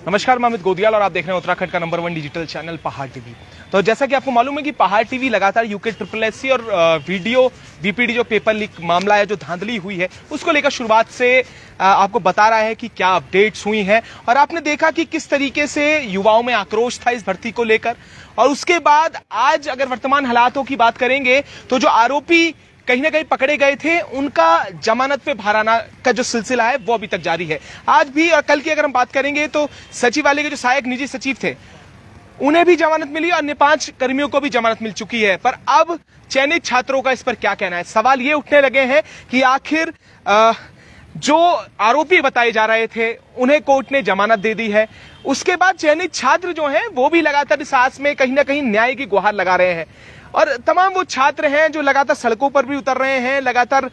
नमस्कार, मैं अमित गोदियाल और आप देख रहे हैं उत्तराखंड का नंबर 1 डिजिटल चैनल पहाड़ टीवी। तो जैसा कि आपको मालूम है कि पहाड़ टीवी लगातार यूके SSSC और वीडियो VPD जो पेपर लीक मामला है, जो धांधली हुई है, उसको लेकर शुरुआत से आपको बता रहा है कि क्या अपडेट्स हुई हैं। और आपने देखा कि किस तरीके से युवाओं में आक्रोश था इस भर्ती को लेकर। और उसके बाद आज अगर वर्तमान हालातों की बात करेंगे तो जो आरोपी कहीं ना कहीं पकड़े गए थे, उनका जमानत पे बाहर आना का जो सिलसिला है वो अभी तक जारी है। आज भी और कल की अगर हम बात करेंगे तो सचिवालय के जो सहायक निजी सचिव थे, उन्हें भी जमानत मिली और अन्य 5 कर्मियों को भी जमानत मिल चुकी है। पर अब चयनित छात्रों का इस पर क्या कहना है? सवाल ये उठने लगे हैं कि आखिर जो आरोपी बताए जा रहे थे उन्हें कोर्ट ने जमानत दे दी है, उसके बाद चयनित छात्र जो हैं वो भी लगातार इस आस में कहीं ना कहीं न्याय की गुहार लगा रहे हैं। और तमाम वो छात्र हैं जो लगातार सड़कों पर भी उतर रहे हैं, लगातार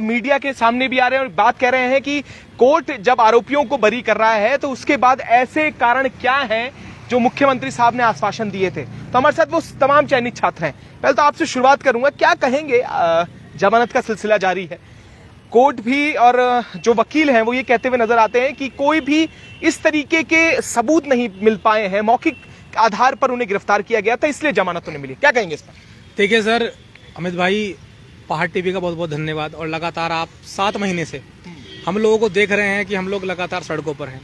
मीडिया के सामने भी आ रहे हैं और बात कह रहे हैं कि कोर्ट जब आरोपियों को बरी कर रहा है तो उसके बाद ऐसे कारण क्या हैं जो मुख्यमंत्री साहब ने आश्वासन दिए थे। तो हमारे साथ वो तमाम चयनित छात्र हैं। पहले तो आपसे शुरुआत करूंगा, क्या कहेंगे? जमानत का सिलसिला जारी है, कोर्ट भी और जो वकील हैं वो ये कहते हुए नजर आते हैं कि कोई भी इस तरीके के सबूत नहीं मिल पाए हैं, मौखिक आधार पर उन्हें गिरफ्तार किया गया था, इसलिए जमानत उन्हें मिली। क्या कहेंगे इस पर? देखिए सर, अमित भाई, पहाड़ टीवी का बहुत बहुत धन्यवाद। और लगातार आप 7 महीने से हम लोगों को देख रहे हैं कि हम लोग लगातार सड़कों पर हैं।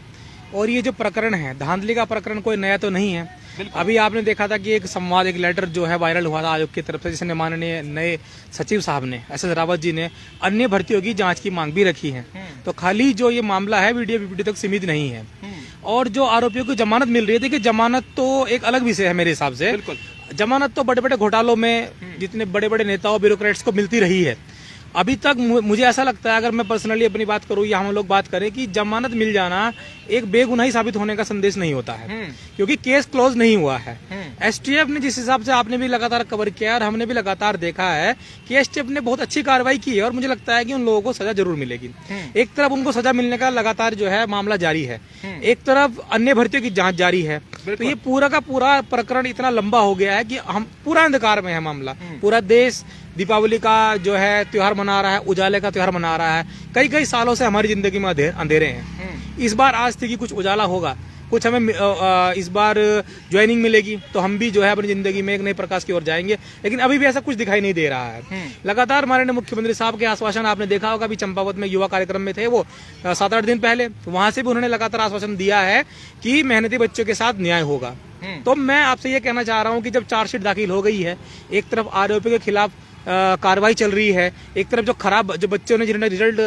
और ये जो प्रकरण है, धांधली का प्रकरण, कोई नया तो नहीं है। अभी आपने देखा था कि एक संवाद, एक लेटर जो है वायरल हुआ था आयोग की तरफ से, जिसने माननीय नए सचिव साहब ने, SS रावत जी ने, अन्य भर्तियों की जांच की मांग भी रखी है। तो खाली जो ये मामला है वीडियो VPD तक सीमित नहीं है। और जो आरोपियों को जमानत मिल रही है, देखिए जमानत तो एक अलग विषय है मेरे हिसाब से। बिल्कुल, जमानत तो बड़े बड़े घोटालों में जितने बड़े बड़े नेताओं, ब्यूरोक्रेट्स को मिलती रही है। अभी तक मुझे ऐसा लगता है, अगर मैं पर्सनली अपनी बात करूं या हम लोग बात करें, कि जमानत मिल जाना एक बेगुनाही साबित होने का संदेश नहीं होता है, क्योंकि केस क्लोज नहीं हुआ है। STF ने, जिस हिसाब से आपने भी लगातार कवर किया और हमने भी लगातार देखा है कि STF ने बहुत अच्छी कार्रवाई की है। और मुझे लगता है कि उन लोगों को सजा जरूर मिलेगी। एक तरफ उनको सजा मिलने का लगातार जो है मामला जारी है, एक तरफ अन्य भर्तियों की जांच जारी है। तो ये पूरा का पूरा प्रकरण इतना लंबा हो गया है कि हम पूरा अंधकार में है मामला। पूरा देश दीपावली का जो है त्योहार मना रहा है, उजाले का त्योहार मना रहा है। कई कई सालों से हमारी जिंदगी में अंधेरे हैं। इस बार आज थी कि कुछ उजाला होगा, कुछ हमें इस बार ज्वाइनिंग मिलेगी, तो हम भी जो है अपनी जिंदगी में एक नए प्रकाश की ओर जाएंगे। लेकिन अभी भी ऐसा कुछ दिखाई नहीं दे रहा है। लगातार हमारे मुख्यमंत्री साहब के आश्वासन आपने देखा होगा, अभी चंपावत में युवा कार्यक्रम में थे वो 7-8 दिन पहले, वहां से भी उन्होंने लगातार आश्वासन दिया है कि मेहनती बच्चों के साथ न्याय होगा। तो मैं आपसे ये कहना चाह रहा हूँ कि जब चार्जशीट दाखिल हो गई है, एक तरफ आरोपियों के खिलाफ कार्रवाई चल रही है, एक तरफ जो बच्चों ने जिन्होंने रिजल्ट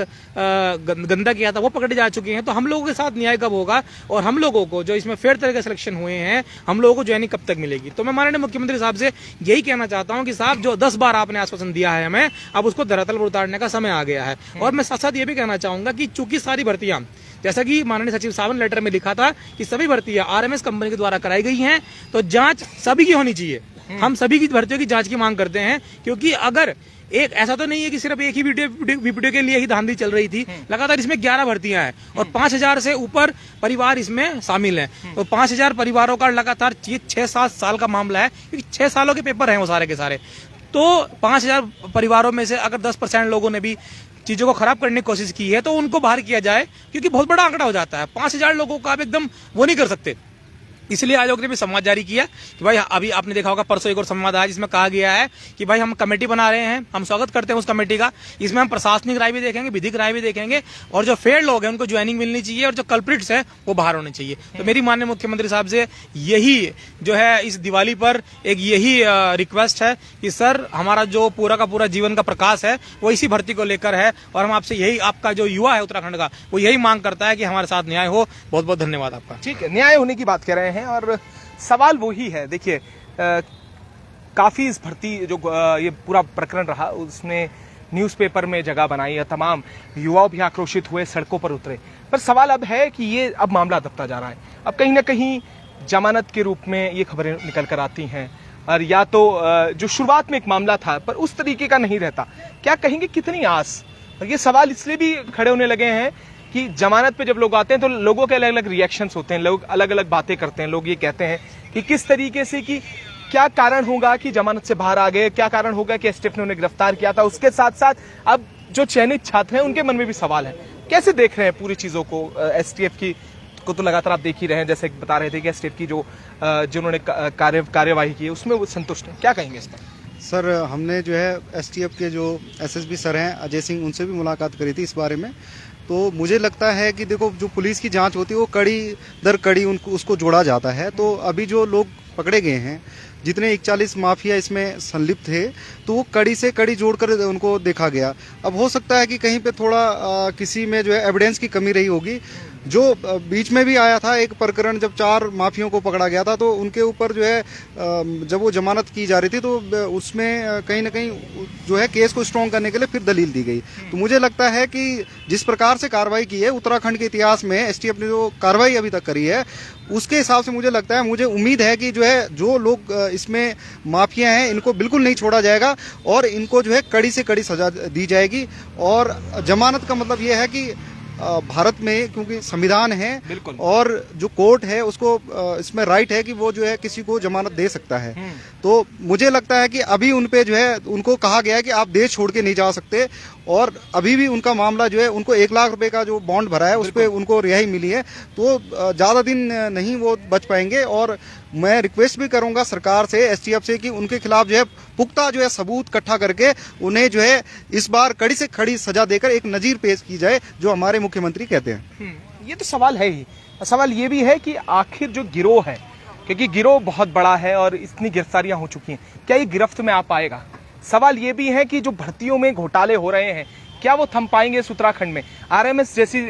गंदा किया था वो पकड़े जा चुके हैं, तो हम लोगों के साथ न्याय कब होगा? और हम लोगों को जो इसमें फेयर तरह के सिलेक्शन हुए हैं, हम लोगों को ज्वाइनिंग कब तक मिलेगी? तो मैं माननीय मुख्यमंत्री साहब से यही कहना चाहता हूं कि साहब, जो 10 बार आपने आश्वासन दिया है हमें, अब उसको धरातल पर उतारने का समय आ गया है। और मैं साथ साथ ये भी कहना चाहूंगा कि चूंकि सारी भर्तियां, जैसा कि माननीय सचिव साहब ने लेटर में लिखा था कि सभी भर्तियां RMS कंपनी के द्वारा कराई गई हैं, तो जांच सभी की होनी चाहिए। हम सभी की भर्तियों की जांच की मांग करते हैं, क्योंकि अगर एक ऐसा तो नहीं है कि सिर्फ एक ही वीडियो के लिए ही धांधली चल रही थी। लगातार इसमें 11 भर्तियां हैं और 5000 से ऊपर परिवार इसमें शामिल हैं। तो 5000 परिवारों का लगातार 6-7 साल का मामला है, क्योंकि 6 सालों के पेपर हैं वो सारे के सारे। तो 5000 परिवारों में से अगर 10% लोगों ने भी चीजों को खराब करने की कोशिश की है, तो उनको बाहर किया जाए, क्योंकि बहुत बड़ा आंकड़ा हो जाता है। 5000 लोगों को आप एकदम वो नहीं कर सकते। इसलिए आयोग ने भी संवाद जारी किया कि भाई, अभी आपने देखा होगा परसों एक और संवाद आया, जिसमें कहा गया है कि भाई हम कमेटी बना रहे हैं, हम स्वागत करते हैं उस कमेटी का। इसमें हम प्रशासनिक राय भी देखेंगे, विधिक राय भी देखेंगे, और जो फेयर लोग हैं उनको ज्वाइनिंग मिलनी चाहिए, और जो कल्प्रिट्स हैं वो बाहर होने चाहिए। तो मेरी माननीय मुख्यमंत्री साहब से यही जो है इस दिवाली पर एक यही रिक्वेस्ट है कि सर, हमारा जो पूरा का पूरा जीवन का प्रकाश है वो इसी भर्ती को लेकर है। और हम आपसे यही, आपका जो युवा है उत्तराखंड का, वो यही मांग करता है कि हमारे साथ न्याय हो। बहुत बहुत धन्यवाद आपका। ठीक है, न्याय होने की बात कर रहे हैं और सवाल वही है। देखिए, काफी इस भर्ती जो ये पूरा प्रकरण रहा, उसने न्यूज़पेपर में जगह बनाई है, तमाम युवा भी आक्रोशित हुए, सड़कों पर उतरे। पर सवाल अब है कि ये अब मामला दबता जा रहा है। अब कहीं ना कहीं जमानत के रूप में ये खबरें निकल कर आती हैं, और या तो जो शुरुआत में एक मामला था पर उस तरीके का नहीं रहता। क्या कहेंगे, कितनी आस? और ये सवाल इसलिए भी खड़े होने लगे हैं कि जमानत पे जब लोग आते हैं तो लोगों के अलग अलग रिएक्शंस होते हैं, लोग अलग अलग बातें करते हैं। लोग ये कहते हैं कि किस तरीके से, कि क्या कारण होगा कि जमानत से बाहर आ गए, क्या कारण होगा कि STF ने उन्हें गिरफ्तार किया था। उसके साथ साथ अब जो चयनित छात्र हैं उनके मन में भी सवाल है। कैसे देख रहे हैं पूरी चीजों को, STF की को तो लगातार आप देख ही रहे हैं, जैसे बता रहे थे कि स्टेट की जो जिन्होंने कार्यवाही की है उसमें वो संतुष्ट हैं, क्या कहेंगे इस पर? सर, हमने जो है एसटीएफ के जो एसएसपी सर हैं अजय सिंह, उनसे भी मुलाकात करी थी इस बारे में। तो मुझे लगता है कि देखो, जो पुलिस की जांच होती है वो कड़ी दर कड़ी उसको जोड़ा जाता है। तो अभी जो लोग पकड़े गए हैं, जितने 41 माफिया इसमें संलिप्त थे, तो वो कड़ी से कड़ी जोड़कर उनको देखा गया। अब हो सकता है कि कहीं पे थोड़ा किसी में जो है एविडेंस की कमी रही होगी। जो बीच में भी आया था एक प्रकरण, जब 4 माफियों को पकड़ा गया था, तो उनके ऊपर जो है जब वो जमानत की जा रही थी, तो उसमें कहीं ना कहीं जो है केस को स्ट्रॉन्ग करने के लिए फिर दलील दी गई। तो मुझे लगता है कि जिस प्रकार से कार्रवाई की है उत्तराखंड के इतिहास में, एसटीएफ ने जो कार्रवाई अभी तक करी है, उसके हिसाब से मुझे लगता है, मुझे उम्मीद है कि जो है जो लोग इसमें माफिया हैं इनको बिल्कुल नहीं छोड़ा जाएगा और इनको जो है कड़ी से कड़ी सजा दी जाएगी। और जमानत का मतलब ये है कि भारत में क्योंकि संविधान है और जो कोर्ट है उसको इसमें राइट है कि वो जो है किसी को जमानत दे सकता है। तो मुझे लगता है कि अभी उन पे जो है उनको कहा गया है कि आप देश छोड़ के नहीं जा सकते, और अभी भी उनका मामला जो है, उनको 1 लाख रुपए का जो बॉन्ड भरा है उस पर उनको रिहाई मिली है। तो ज्यादा दिन नहीं वो बच पाएंगे। और मैं रिक्वेस्ट भी करूंगा सरकार से, एसटीएफ से, कि उनके खिलाफ जो है पुख्ता जो है सबूत इकट्ठा करके उन्हें जो है इस बार कड़ी से कड़ी सजा देकर एक नजीर पेश की जाए, जो हमारे मुख्यमंत्री कहते हैं। ये तो सवाल है ही। सवाल ये भी है कि आखिर जो गिरोह है, क्योंकि गिरोह बहुत बड़ा है और इतनी गिरफ्तारियां हो चुकी हैं, क्या ये गिरफ्त में आ पाएगा? सवाल ये भी है कि जो भर्तियों में घोटाले हो रहे हैं, क्या वो थम पाएंगे इस उत्तराखंड में? आरएमएस जैसी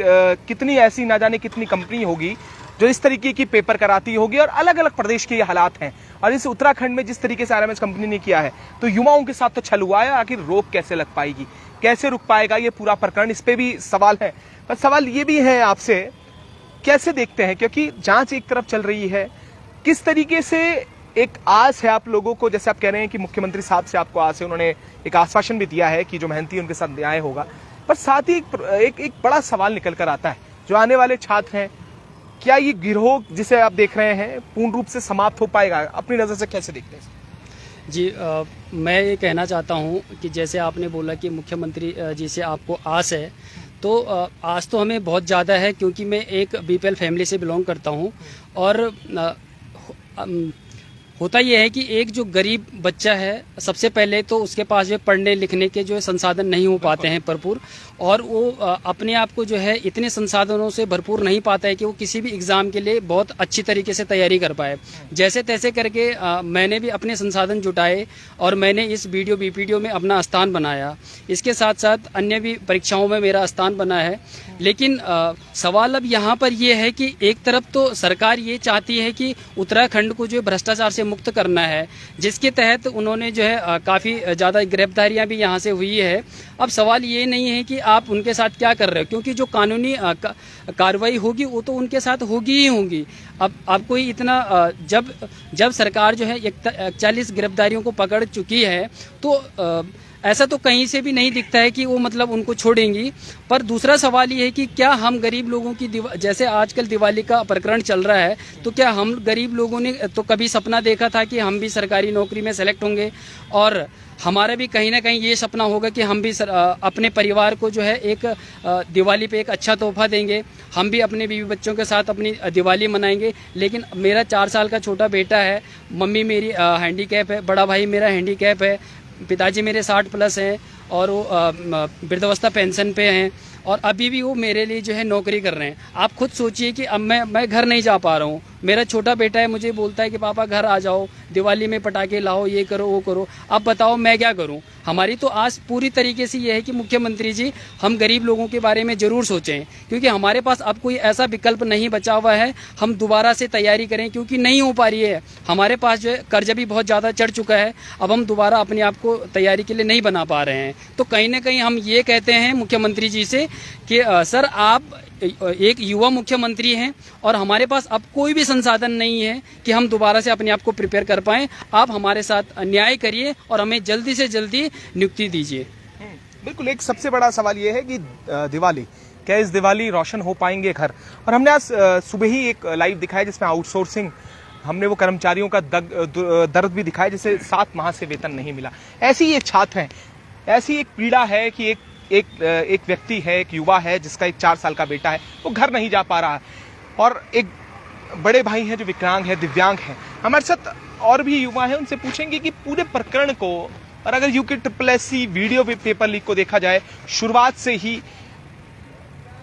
कितनी ऐसी ना जाने कितनी कंपनी होगी जो इस तरीके की पेपर कराती होगी, और अलग अलग प्रदेश के ये हालात हैं। और इस उत्तराखंड में जिस तरीके से आरएमएस कंपनी ने किया है, तो युवाओं के साथ तो छल हुआ है। आखिर रोक कैसे लग पाएगी, कैसे रुक पाएगा ये पूरा प्रकरण, इस पे भी सवाल है। पर सवाल ये भी है आपसे, कैसे देखते हैं, क्योंकि जांच एक तरफ चल रही है, किस तरीके से एक आस है आप लोगों को, जैसे आप कह रहे हैं कि मुख्यमंत्री साहब से आपको आस है, उन्होंने एक आश्वासन भी दिया है कि जो मेहनती उनके साथ न्याय होगा, पर साथ ही एक बड़ा सवाल निकल कर आता है, जो आने वाले छात्र हैं, क्या ये गिरोह जिसे आप देख रहे हैं पूर्ण रूप से समाप्त हो पाएगा? अपनी नजर से कैसे देखते हैं? जी, मैं ये कहना चाहता हूँ कि जैसे आपने बोला कि मुख्यमंत्री जी से आपको आस है, तो आस तो हमें बहुत ज़्यादा है, क्योंकि मैं एक बीपीएल फैमिली से बिलोंग करता हूँ। और होता यह है कि एक जो गरीब बच्चा है, सबसे पहले तो उसके पास जो पढ़ने लिखने के जो संसाधन नहीं हो पाते हैं भरपूर, और वो अपने आप को जो है इतने संसाधनों से भरपूर नहीं पाता है कि वो किसी भी एग्ज़ाम के लिए बहुत अच्छी तरीके से तैयारी कर पाए। जैसे तैसे करके मैंने भी अपने संसाधन जुटाए और मैंने इस वीडियो बीपीडीओ में अपना स्थान बनाया। इसके साथ साथ अन्य भी परीक्षाओं में मेरा स्थान बना है। लेकिन सवाल अब यहाँ पर यह है कि एक तरफ तो सरकार ये चाहती है कि उत्तराखंड को जो भ्रष्टाचार से मुक्त करना है, जिसके तहत उन्होंने जो है काफ़ी ज़्यादा गिरफ्तारियां भी यहाँ से हुई है। अब सवाल ये नहीं है कि आप उनके साथ क्या कर रहे हो, क्योंकि जो कानूनी कार्रवाई होगी वो तो उनके साथ होगी ही होगी। अब कोई इतना जब सरकार जो है 41 गिरफ्तारियों को पकड़ चुकी है, तो ऐसा तो कहीं से भी नहीं दिखता है कि वो मतलब उनको छोड़ेंगी। पर दूसरा सवाल ये है कि क्या हम गरीब लोगों की जैसे आजकल दिवाली का प्रकरण चल रहा है, तो क्या हम गरीब लोगों ने तो कभी सपना देखा था कि हम भी सरकारी नौकरी में सेलेक्ट होंगे और हमारा भी कहीं ना कहीं ये सपना होगा कि हम भी अपने परिवार को जो है एक दिवाली पे एक अच्छा तोहफा देंगे, हम भी अपने बीवी बच्चों के साथ अपनी दिवाली मनाएंगे। लेकिन मेरा 4 साल का छोटा बेटा है, मम्मी मेरी हैंडीकैप है, बड़ा भाई मेरा हैंडीकैप है, पिताजी मेरे 60+ हैं और वो वृद्धावस्था पेंशन पे हैं, और अभी भी वो मेरे लिए जो है नौकरी कर रहे हैं। आप खुद सोचिए कि अब मैं घर नहीं जा पा रहा हूँ। मेरा छोटा बेटा है, मुझे बोलता है कि पापा घर आ जाओ, दिवाली में पटाखे लाओ, ये करो वो करो। अब बताओ मैं क्या करूँ? हमारी तो आस पूरी तरीके से ये है कि मुख्यमंत्री जी हम गरीब लोगों के बारे में ज़रूर सोचें, क्योंकि हमारे पास अब कोई ऐसा विकल्प नहीं बचा हुआ है हम दोबारा से तैयारी करें, क्योंकि नहीं हो पा रही है। हमारे पास जो है कर्ज भी बहुत ज़्यादा चढ़ चुका है, अब हम दोबारा अपने आप को तैयारी के लिए नहीं बना पा रहे हैं। तो कहीं ना कहीं हम ये कहते हैं मुख्यमंत्री जी से कि सर आप एक युवा मुख्यमंत्री हैं और हमारे पास अब कोई भी संसाधन नहीं है कि हम दोबारा से अपने आप को प्रिपेयर कर पाएं। आप हमारे साथ न्याय करिए और हमें जल्दी से जल्दी नियुक्ति दीजिए। बिल्कुल, एक सबसे बड़ा सवाल ये है कि दिवाली, क्या इस दिवाली रोशन हो पाएंगे घर? और हमने आज सुबह ही एक लाइव दिखाया जिसमें आउटसोर्सिंग, हमने वो कर्मचारियों का दर्द भी दिखाया जिसे 7 माह से वेतन नहीं मिला। ऐसी एक छात्र है, ऐसी एक पीड़ा है कि एक व्यक्ति है, एक युवा है जिसका एक 4 साल का बेटा है, वो घर नहीं जा पा रहा। और एक बड़े भाई हैं जो विकलांग है, दिव्यांग हैं, हमारे साथ और भी युवा हैं, उनसे पूछेंगे कि पूरे प्रकरण को, और अगर UKSSC वीडियो पेपर लीक को देखा जाए, शुरुआत से ही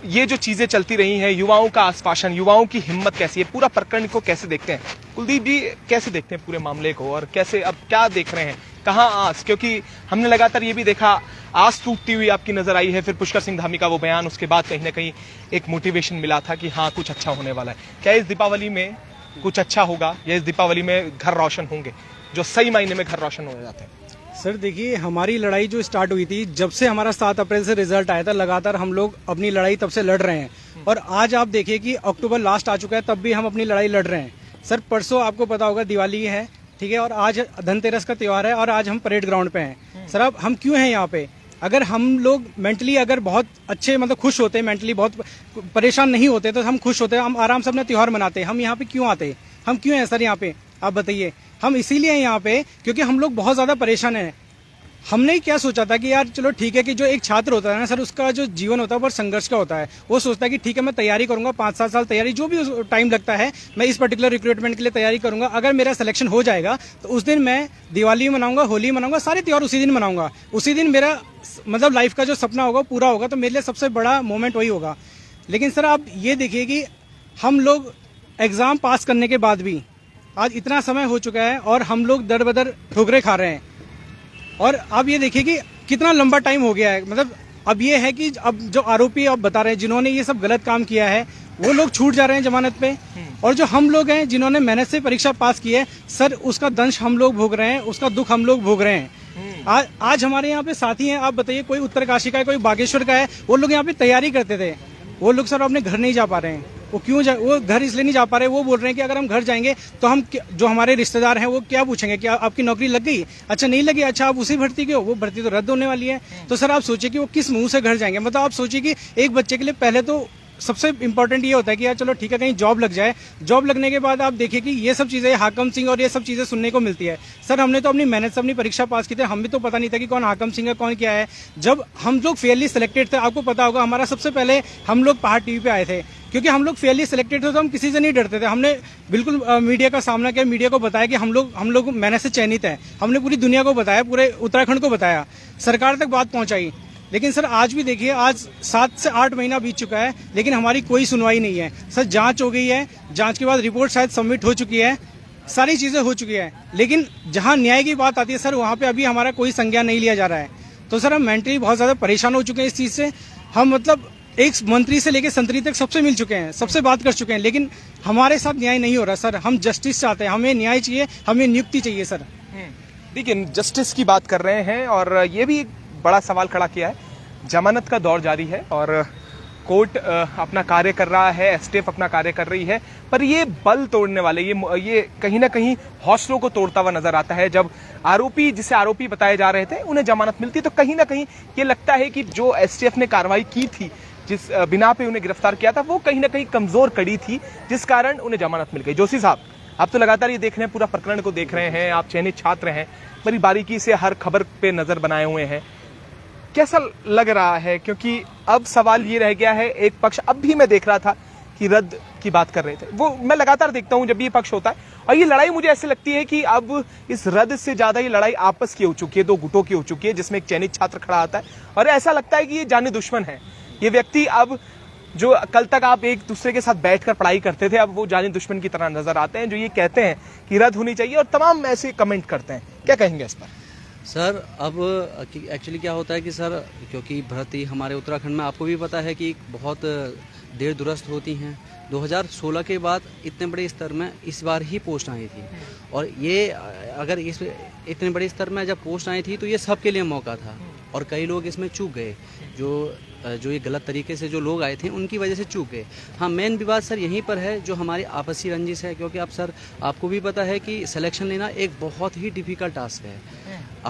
ये जो चीजें चलती रही हैं, युवाओं का आश्वासन, युवाओं की हिम्मत कैसी है, पूरा प्रकरण को कैसे देखते हैं? कुलदीप जी कैसे देखते हैं पूरे मामले को, और कैसे अब क्या देख रहे हैं, कहाँ आस? क्योंकि हमने लगातार ये भी देखा, आस टूटती हुई आपकी नजर आई है, फिर पुष्कर सिंह धामी का वो बयान, उसके बाद कहीं ना कहीं एक मोटिवेशन मिला था कि हाँ कुछ अच्छा होने वाला है। क्या इस दीपावली में कुछ अच्छा होगा, या इस दीपावली में घर रोशन होंगे, जो सही मायने में घर रोशन हो जाते हैं? सर देखिए, हमारी लड़ाई जो स्टार्ट हुई थी, जब से हमारा 7 अप्रैल से रिजल्ट आया था, लगातार हम लोग अपनी लड़ाई तब से लड़ रहे हैं। और आज आप देखिए कि अक्टूबर लास्ट आ चुका है, तब भी हम अपनी लड़ाई लड़ रहे हैं। सर परसों आपको पता होगा दिवाली है, ठीक है, और आज धनतेरस का त्योहार है, और आज हम परेड ग्राउंड पे हैं। सर अब हम क्यों हैं यहाँ पे? अगर हम लोग मेंटली अगर बहुत अच्छे मतलब खुश होते, मेंटली बहुत परेशान नहीं होते, तो हम खुश होते, हम आराम से अपना त्योहार मनाते। हम यहाँ पे क्यों आते? हम क्यों हैं सर यहाँ पे? आप बताइए। हम इसीलिए हैं यहाँ पे क्योंकि हम लोग बहुत ज्यादा परेशान हैं। हमने क्या सोचा था कि यार चलो ठीक है कि जो एक छात्र होता है ना सर, उसका जो जीवन होता है वो संघर्ष का होता है। वो सोचता है कि ठीक है मैं तैयारी करूंगा, 5-7 साल तैयारी, जो भी टाइम लगता है, मैं इस पर्टिकुलर रिक्रूटमेंट के लिए तैयारी करूंगा। अगर मेरा सिलेक्शन हो जाएगा तो उस दिन मैं दिवाली मनाऊंगा, होली मनाऊंगा, सारे त्योहार उसी दिन मनाऊंगा। उसी दिन मेरा मतलब लाइफ का जो सपना होगा पूरा होगा, तो मेरे लिए सबसे बड़ा मोमेंट वही होगा। लेकिन सर आप ये देखिए कि हम लोग एग्जाम पास करने के बाद भी आज इतना समय हो चुका है और हम लोग दर बदर ठोकरे खा रहे हैं। और अब ये देखिए कि कितना लंबा टाइम हो गया है। मतलब अब ये है कि अब जो आरोपी आप बता रहे हैं, जिन्होंने ये सब गलत काम किया है, वो लोग छूट जा रहे हैं जमानत पे, और जो हम लोग हैं जिन्होंने मेहनत से परीक्षा पास की है, सर उसका दंश हम लोग भोग रहे हैं, उसका दुख हम लोग भोग रहे हैं। आज हमारे यहाँ पे साथी हैं, आप बताइए, कोई उत्तरकाशी का है, कोई बागेश्वर का है, वो लोग यहाँ पे तैयारी करते थे, वो लोग सर अपने घर नहीं जा पा रहे हैं। वो क्यों वो घर इसलिए नहीं जा पा रहे, वो बोल रहे हैं कि अगर हम घर जाएंगे तो हम जो हमारे रिश्तेदार हैं वो क्या पूछेंगे कि आपकी नौकरी लग गई? अच्छा नहीं लगी, अच्छा आप उसी भर्ती के हो, वो भर्ती तो रद्द होने वाली है। तो सर आप सोचिए कि वो किस मुंह से घर जाएंगे। मतलब आप सोचिए कि एक बच्चे के लिए पहले तो सबसे इंपॉर्टेंट ये होता है कि यार चलो ठीक है कहीं जॉब लग जाए। जॉब लगने के बाद आप देखिए कि ये सब चीजें हाकम सिंह और ये सब चीजें सुनने को मिलती है। सर हमने तो अपनी मेहनत से अपनी परीक्षा पास की थी, हमें तो पता नहीं था कि कौन हाकम सिंह है, कौन क्या है। जब हम लोग फेयरली सिलेक्टेड थे, आपको पता होगा हमारा सबसे पहले हम लोग पहाड़ टीवी पे आए थे, क्योंकि हम लोग फेयरली सिलेक्टेड थे तो हम किसी से नहीं डरते थे। हमने बिल्कुल मीडिया का सामना किया, मीडिया को बताया कि हम लोग मेहनत से चयनित हैं। हमने पूरी दुनिया को बताया, पूरे उत्तराखंड को बताया, सरकार तक बात पहुंचाई। लेकिन सर आज भी देखिए, आज 7 से 8 महीना बीत चुका है, लेकिन हमारी कोई सुनवाई नहीं है। सर जांच हो गई है, जांच के बाद रिपोर्ट शायद सबमिट हो चुकी है, सारी चीजें हो चुकी है, लेकिन जहां न्याय की बात आती है सर, वहां पे अभी हमारा कोई संज्ञान नहीं लिया जा रहा है। तो सर हम मेंटली बहुत ज्यादा परेशान हो चुके हैं इस चीज से। हम मतलब एक मंत्री से लेकर संतरी तक सबसे मिल चुके हैं, सबसे बात कर चुके हैं, लेकिन हमारे साथ न्याय नहीं हो रहा सर। हम जस्टिस चाहते हैं, हमें न्याय चाहिए, हमें नियुक्ति चाहिए सर। देखिए जस्टिस की बात कर रहे हैं, और ये भी एक बड़ा सवाल खड़ा किया है। जमानत का दौर जारी है और कोर्ट अपना कार्य कर रहा है, एसटीएफ अपना कार्य कर रही है, पर ये बल तोड़ने वाले, ये कहीं ना कहीं हौसलों को तोड़ता हुआ नजर आता है। जब आरोपी, जिसे आरोपी बताए जा रहे थे, उन्हें जमानत मिलती तो कहीं ना कहीं ये लगता है कि जो एसटीएफ ने कार्रवाई की थी, जिस बिना पे उन्हें गिरफ्तार किया था, वो कहीं ना कहीं कमजोर कड़ी थी, जिस कारण उन्हें जमानत मिल गई। जोशी साहब, आप तो लगातार ये देख रहे हैं, पूरा प्रकरण को देख रहे हैं, आप चयनित छात्र हैं, बड़ी बारीकी से हर खबर पे नजर बनाए हुए हैं, कैसा लग रहा है? क्योंकि अब सवाल ये रह गया है, एक पक्ष, अब भी मैं देख रहा था कि रद्द की बात कर रहे थे, वो मैं लगातार देखता हूं जब भी ये पक्ष होता है, और ये लड़ाई मुझे ऐसे लगती है कि अब इस रद्द से ज्यादा ये लड़ाई आपस की हो चुकी है, दो गुटों की हो चुकी है, जिसमें एक चयनित छात्र खड़ा आता है, और ऐसा लगता है कि ये जाने दुश्मन है। ये व्यक्ति अब, जो कल तक आप एक दूसरे के साथ बैठकर पढ़ाई करते थे, अब वो जाने दुश्मन की तरह नजर आते हैं, जो ये कहते हैं कि रद्द होनी चाहिए, और तमाम ऐसे कमेंट करते हैं। क्या कहेंगे इस पर? सर अब एक्चुअली क्या होता है कि सर, क्योंकि भर्ती हमारे उत्तराखंड में आपको भी पता है कि बहुत देर दुरुस्त होती हैं। 2016 के बाद इतने बड़े स्तर में इस बार ही पोस्ट आई थी, और ये अगर इस इतने बड़े स्तर में जब पोस्ट आई थी तो ये सबके लिए मौका था, और कई लोग इसमें चूक गए। जो ये गलत तरीके से जो लोग आए थे उनकी वजह से चूक गए। हाँ, मेन विवाद सर यहीं पर है, जो हमारी आपसी रंजिश है, क्योंकि अब सर आपको भी पता है कि सिलेक्शन लेना एक बहुत ही डिफिकल्ट टास्क है।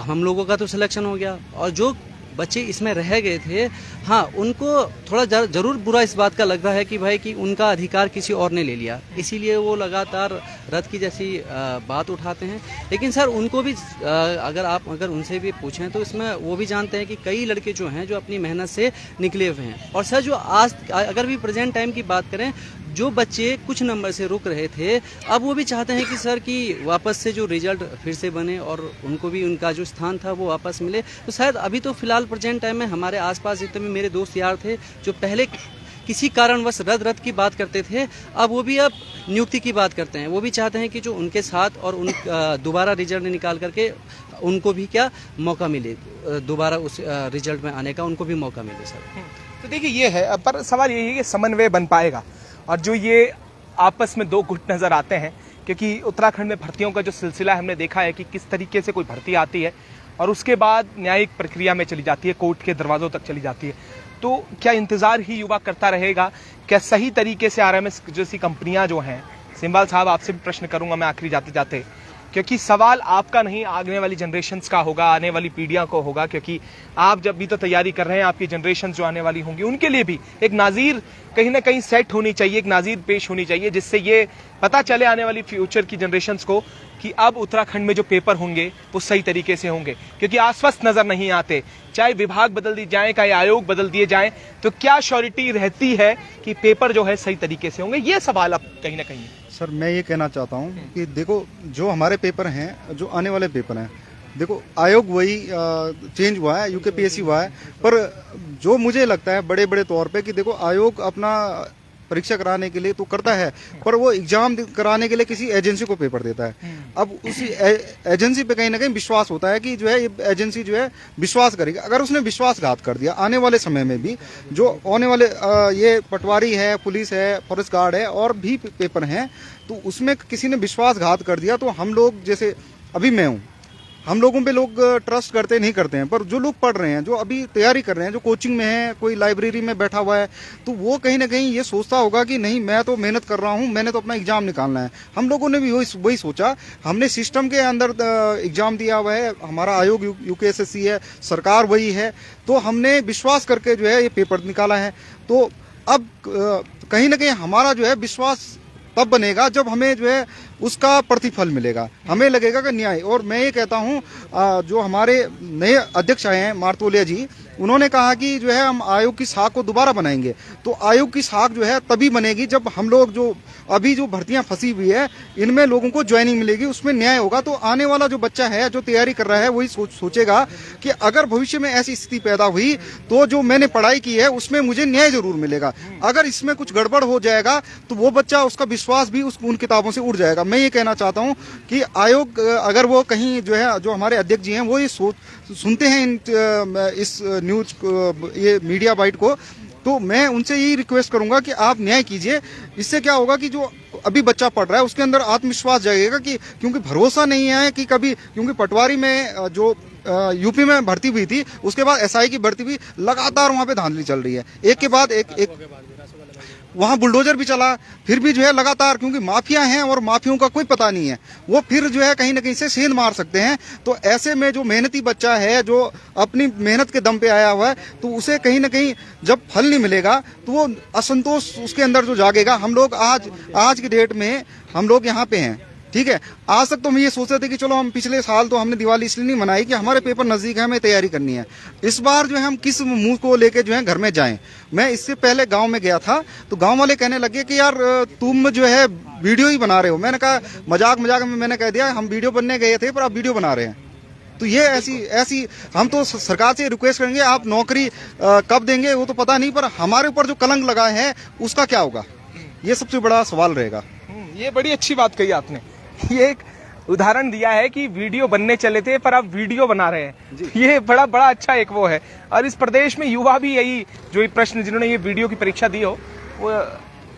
हम लोगों का तो सिलेक्शन हो गया, और जो बच्चे इसमें रह गए थे, हाँ उनको थोड़ा जरूर बुरा इस बात का लगता है कि भाई कि उनका अधिकार किसी और ने ले लिया, इसीलिए वो लगातार रद्द की जैसी बात उठाते हैं। लेकिन सर उनको भी अगर उनसे भी पूछें तो इसमें वो भी जानते हैं कि कई लड़के जो हैं जो अपनी मेहनत से निकले हुए हैं। और सर जो आज अगर भी प्रेजेंट टाइम की बात करें, जो बच्चे कुछ नंबर से रुक रहे थे अब वो भी चाहते हैं कि सर कि वापस से जो रिजल्ट फिर से बने और उनको भी उनका जो स्थान था वो वापस मिले। तो शायद अभी तो फिलहाल प्रेजेंट टाइम में हमारे आसपास जितने भी मेरे दोस्त यार थे जो पहले किसी कारणवश रद्द की बात करते थे, अब वो भी अब नियुक्ति की बात करते हैं। वो भी चाहते हैं कि जो उनके साथ और उन दोबारा रिजल्ट निकाल करके उनको भी क्या मौका मिले, दोबारा उस रिजल्ट में आने का उनको भी मौका मिले सर। तो देखिए ये है, पर सवाल यही है कि समन्वय बन पाएगा और जो ये आपस में दो गुट नजर आते हैं, क्योंकि उत्तराखंड में भर्तियों का जो सिलसिला हमने देखा है कि किस तरीके से कोई भर्ती आती है और उसके बाद न्यायिक प्रक्रिया में चली जाती है, कोर्ट के दरवाजों तक चली जाती है। तो क्या इंतजार ही युवा करता रहेगा? क्या सही तरीके से आरएमएस जैसी कंपनियां जो हैं, सिंबाल साहब आपसे भी प्रश्न करूंगा मैं आखिरी जाते जाते, क्योंकि सवाल आपका नहीं आने वाली जनरेशन्स का होगा, आने वाली पीढ़ियों को होगा, क्योंकि आप जब भी तो तैयारी कर रहे हैं, आपकी जनरेशन जो आने वाली होंगी उनके लिए भी एक नाजीर कहीं ना कहीं सेट होनी चाहिए, एक नाजीर पेश होनी चाहिए, जिससे ये पता चले आने वाली फ्यूचर की जनरेशन्स को कि अब उत्तराखंड में जो पेपर होंगे वो सही तरीके से होंगे। क्योंकि आश्वस्त नजर नहीं आते, चाहे विभाग बदल दी जाए, चाहे आयोग बदल दिए जाए, तो क्या श्योरिटी रहती है कि पेपर जो है सही तरीके से होंगे? ये सवाल अब कहीं ना कहीं है। सर मैं ये कहना चाहता हूँ कि देखो जो हमारे पेपर हैं, जो आने वाले पेपर हैं, देखो आयोग वही चेंज हुआ है, यूकेपीएससी हुआ है, पर जो मुझे लगता है बड़े बड़े तौर पे कि देखो आयोग अपना परीक्षा कराने के लिए तो करता है, पर वो एग्जाम कराने के लिए किसी एजेंसी को पेपर देता है। अब उसी एजेंसी पे कहीं ना कहीं विश्वास होता है कि जो है ये एजेंसी जो है विश्वास करेगी। अगर उसने विश्वासघात कर दिया आने वाले समय में भी, जो आने वाले ये पटवारी है, पुलिस है, फॉरेस्ट गार्ड है और भी पेपर हैं, तो उसमें किसी ने विश्वासघात कर दिया तो हम लोग, जैसे अभी मैं हूँ, हम लोगों पे लोग ट्रस्ट करते नहीं करते हैं, पर जो लोग पढ़ रहे हैं, जो अभी तैयारी कर रहे हैं, जो कोचिंग में है, कोई लाइब्रेरी में बैठा हुआ है, तो वो कहीं ना कहीं ये सोचता होगा कि नहीं मैं तो मेहनत कर रहा हूँ, मैंने तो अपना एग्जाम निकालना है। हम लोगों ने भी वही सोचा, हमने सिस्टम के अंदर एग्जाम दिया हुआ है, हमारा आयोग यूकेएसएससी है, सरकार वही है, तो हमने विश्वास करके जो है ये पेपर निकाला है। तो अब कहीं ना कहीं हमारा जो है विश्वास तब बनेगा जब हमें जो है उसका प्रतिफल मिलेगा, हमें लगेगा कि न्याय। और मैं ये कहता हूँ जो हमारे नए अध्यक्ष आए हैं मारतोलिया जी, उन्होंने कहा कि जो है हम आयोग की साख को दोबारा बनाएंगे। तो आयोग की साख जो है तभी बनेगी जब हम लोग जो अभी जो भर्तियां फंसी हुई है इनमें लोगों को ज्वाइनिंग मिलेगी, उसमें न्याय होगा। तो आने वाला जो बच्चा है जो तैयारी कर रहा है वही सोचेगा कि अगर भविष्य में ऐसी स्थिति पैदा हुई तो जो मैंने पढ़ाई की है उसमें मुझे न्याय जरूर मिलेगा। अगर इसमें कुछ गड़बड़ हो जाएगा तो वो बच्चा, उसका विश्वास भी उन किताबों से उड़ जाएगा। मैं ये कहना चाहता हूँ कि आयोग अगर वो कहीं जो है, जो हमारे अध्यक्ष जी हैं वो ये सुनते हैं इस न्यूज ये मीडिया बाइट को, तो मैं उनसे यही रिक्वेस्ट करूंगा कि आप न्याय कीजिए। इससे क्या होगा कि जो अभी बच्चा पढ़ रहा है उसके अंदर आत्मविश्वास जागेगा, कि क्योंकि भरोसा नहीं है कि कभी, क्योंकि पटवारी में जो यूपी में भर्ती हुई थी उसके बाद एसआई की भर्ती भी लगातार वहां पे धांधली चल रही है, एक के बाद एक वहां बुलडोजर भी चला, फिर भी जो है लगातार, क्योंकि माफिया हैं और माफियों का कोई पता नहीं है, वो फिर जो है कहीं ना कहीं से सेंध मार सकते हैं। तो ऐसे में जो मेहनती बच्चा है, जो अपनी मेहनत के दम पे आया हुआ है, तो उसे कहीं ना कहीं जब फल नहीं मिलेगा तो वो असंतोष उसके अंदर जो जागेगा। हम लोग आज की डेट में हम लोग यहाँ पे हैं, ठीक है। आज तक तो हम ये सोच रहे थे कि चलो हम पिछले साल तो हमने दिवाली इसलिए नहीं मनाई कि हमारे पेपर नजदीक है, हमें तैयारी करनी है। इस बार जो है हम किस मुंह को लेके जो है घर में जाएं। मैं इससे पहले गांव में गया था तो गांव वाले कहने लगे कि यार तुम जो है वीडियो ही बना रहे हो। मैंने कहा मजाक में मैंने कह दिया हम वीडियो बनने गए थे पर आप वीडियो बना रहे हैं। तो ये ऐसी हम तो सरकार से रिक्वेस्ट करेंगे, आप नौकरी कब देंगे वो तो पता नहीं, पर हमारे ऊपर जो कलंक लगा है उसका क्या होगा, ये सबसे बड़ा सवाल रहेगा। ये बड़ी अच्छी बात कही आपने। ये एक उदाहरण दिया है कि वीडियो बनने चले थे पर आप वीडियो बना रहे हैं, ये बड़ा अच्छा एक वो है। और इस प्रदेश में युवा भी यही, जो प्रश्न जिन्होंने ये वीडियो की परीक्षा दी हो, वो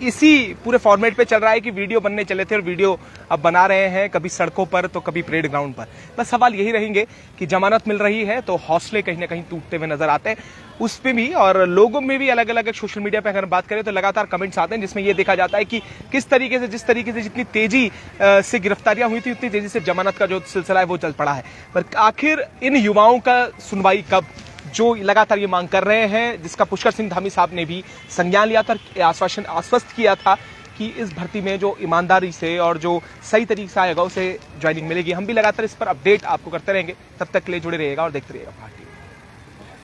इसी पूरे फॉर्मेट पे चल रहा है कि वीडियो बनने चले थे और वीडियो अब बना रहे हैं, कभी सड़कों पर तो कभी परेड ग्राउंड पर। बस सवाल यही रहेंगे कि जमानत मिल रही है तो हौसले कहीं ना कहीं टूटते हुए नजर आते हैं उस पे भी, और लोगों में भी अलग अलग सोशल मीडिया पे अगर बात करें तो लगातार कमेंट्स आते हैं जिसमें ये देखा जाता है कि किस तरीके से, जिस तरीके से जितनी तेजी से गिरफ्तारियां हुई थी उतनी तेजी से जमानत का जो सिलसिला है वो चल पड़ा है। पर आखिर इन युवाओं का सुनवाई कब, जो लगातार ये मांग कर रहे हैं, जिसका पुष्कर सिंह धामी साहब ने भी संज्ञान लिया था, आश्वस्त किया था कि इस भर्ती में जो ईमानदारी से और जो सही तरीके से आएगा उसे ज्वाइनिंग मिलेगी। हम भी लगातार इस पर अपडेट आपको करते रहेंगे। तब तक के लिए जुड़े रहिएगा और देखते रहिएगा भारतीय।